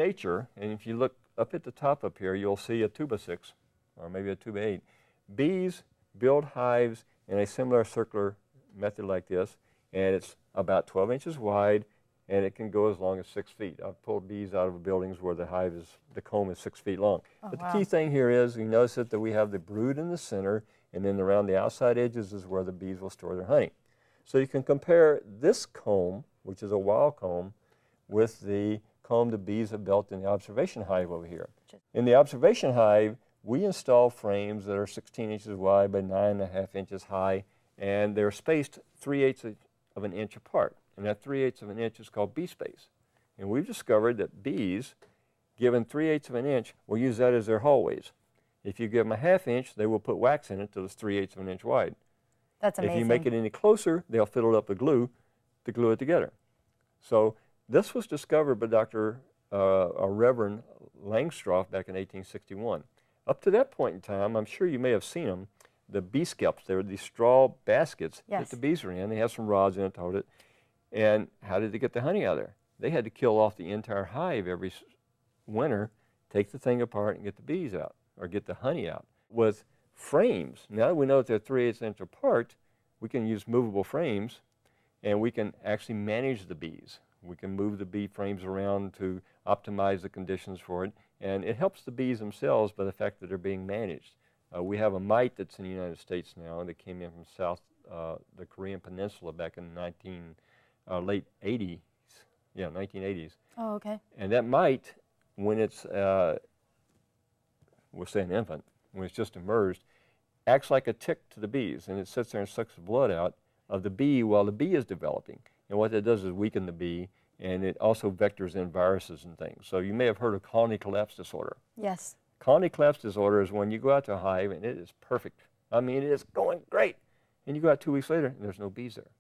nature, and if you look up at the top up here, you'll see a 2x6, or maybe a 2x8. Bees build hives in a similar circular method like this, and it's about 12 inches wide, and it can go as long as 6 feet. I've pulled bees out of buildings where the comb is 6 feet long. Oh, but the wow. key thing here is, you notice that we have the brood in the center, and then around the outside edges is where the bees will store their honey. So you can compare this comb, which is a wild comb, with the comb the bees have built in the observation hive over here. In the observation hive, we install frames that are 16 inches wide by 9.5 inches high, and they're spaced 3/8 of an inch apart. And that 3/8 of an inch is called bee space. And we've discovered that bees, given 3/8 of an inch, will use that as their hallways. If you give them a 1/2 inch, they will put wax in it till it's 3/8 of an inch wide. That's amazing. If you make it any closer, they'll fill it up with glue to glue it together. So this was discovered by Reverend Langstroth back in 1861. Up to that point in time, I'm sure you may have seen them, the bee scalps. They were these straw baskets that the bees are in. They have some rods in it to hold it. And how did they get the honey out of there? They had to kill off the entire hive every winter, take the thing apart and get the bees out, or get the honey out. With frames, now that we know that they're 3/8 inch apart, we can use movable frames, and we can actually manage the bees. We can move the bee frames around to optimize the conditions for it, and it helps the bees themselves by the fact that they're being managed. We have a mite that's in the United States now that came in from the Korean Peninsula back in late 80s, 1980s. Oh, okay. And that mite, when it's, we'll say an infant, when it's just emerged, acts like a tick to the bees, and it sits there and sucks the blood out of the bee while the bee is developing. And what that does is weaken the bee, and it also vectors in viruses and things. So you may have heard of colony collapse disorder. Yes. Colony collapse disorder is when you go out to a hive and it is perfect. I mean, it is going great. And you go out 2 weeks later and there's no bees there.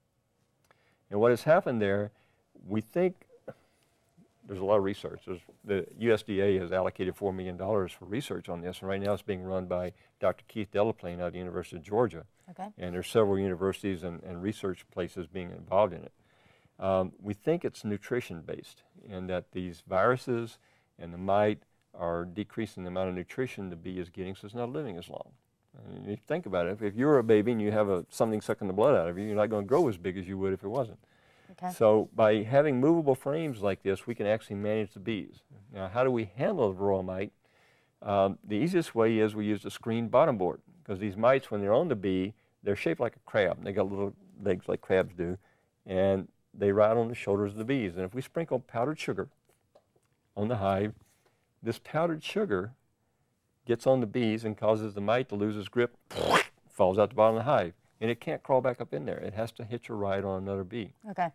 And what has happened there, we think, there's a lot of research. The USDA has allocated $4 million for research on this, and right now it's being run by Dr. Keith Delaplane out of the University of Georgia. Okay. And there's several universities and research places being involved in it. We think it's nutrition-based, and that these viruses and the mite are decreasing the amount of nutrition the bee is getting, so it's not living as long. And if you think about it, if you're a baby and you have something sucking the blood out of you, you're not going to grow as big as you would if it wasn't. Okay. So by having movable frames like this, we can actually manage the bees. Now, how do we handle the varroa mite? The easiest way is we use a screened bottom board, because these mites, when they're on the bee, they're shaped like a crab. They got little legs like crabs do, and they ride on the shoulders of the bees. And if we sprinkle powdered sugar on the hive, this powdered sugar gets on the bees and causes the mite to lose its grip, falls out the bottom of the hive, and it can't crawl back up in there. It has to hitch a ride on another bee. Okay.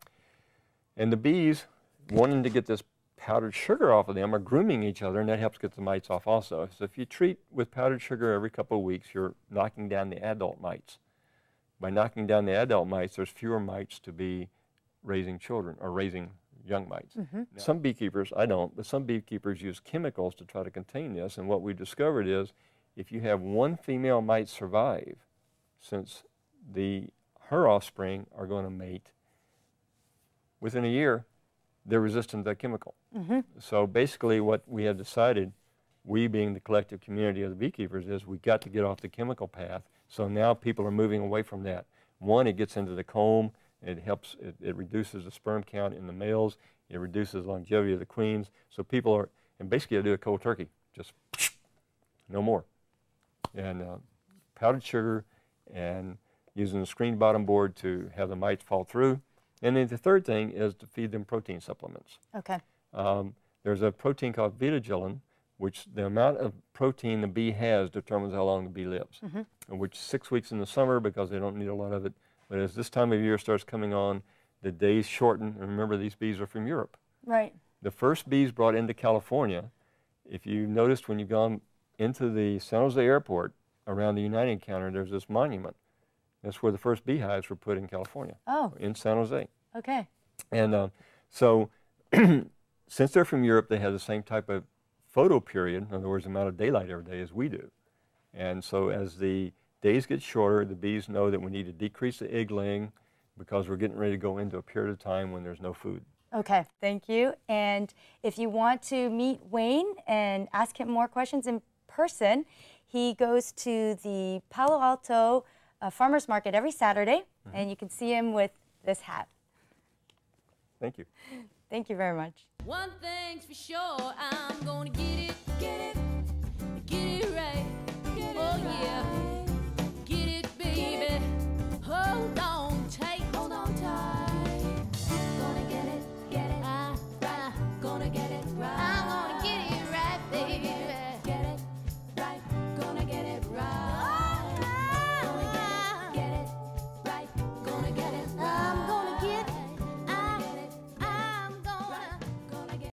And the bees, wanting to get this powdered sugar off of them, are grooming each other, and that helps get the mites off also. So if you treat with powdered sugar every couple of weeks, you're knocking down the adult mites. By knocking down the adult mites, there's fewer mites to be raising children or raising young mites. Mm-hmm. Some beekeepers, I don't, but some beekeepers use chemicals to try to contain this, and what we discovered is if you have one female mite survive, since her offspring are going to mate, within a year, they're resistant to that chemical. Mm-hmm. So basically what we have decided, we being the collective community of the beekeepers, is we got to get off the chemical path. So now people are moving away from that. One, it gets into the comb. It helps, it reduces the sperm count in the males. It reduces the longevity of the queens. So people are, and basically I do a cold turkey, just no more. And powdered sugar and using a screen bottom board to have the mites fall through. And then the third thing is to feed them protein supplements. Okay. There's a protein called beta-gelin, which the amount of protein the bee has determines how long the bee lives. Mm-hmm. And which 6 weeks in the summer because they don't need a lot of it. But as this time of year starts coming on, the days shorten. And remember, these bees are from Europe. Right. The first bees brought into California, if you noticed when you've gone into the San Jose airport, around the Uniting counter, there's this monument. That's where the first beehives were put in California. Oh. In San Jose. Okay. And so since they're from Europe, they have the same type of photo period, in other words, amount of daylight every day as we do. And so as the days get shorter, the bees know that we need to decrease the egg laying because we're getting ready to go into a period of time when there's no food. Okay, thank you. And if you want to meet Wayne and ask him more questions in person, he goes to the Palo Alto Farmers Market every Saturday, and you can see him with this hat. Thank you. Thank you very much. One thing's for sure, I'm gonna get it